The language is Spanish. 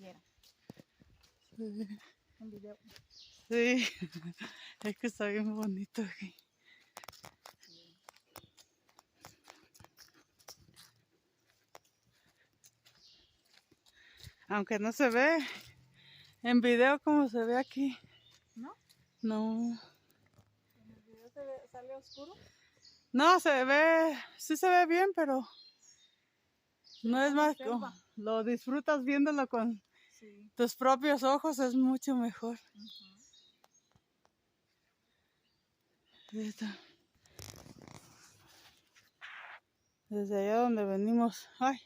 quiera. Sí. Un video. Sí, es que está bien bonito aquí. Aunque no se ve en video como se ve aquí. ¿No? No. ¿En el video sale oscuro? No, se ve, sí se ve bien, pero no es más, selva. lo disfrutas viéndolo con Sí. tus propios ojos, es mucho mejor. Desde allá donde venimos, ay,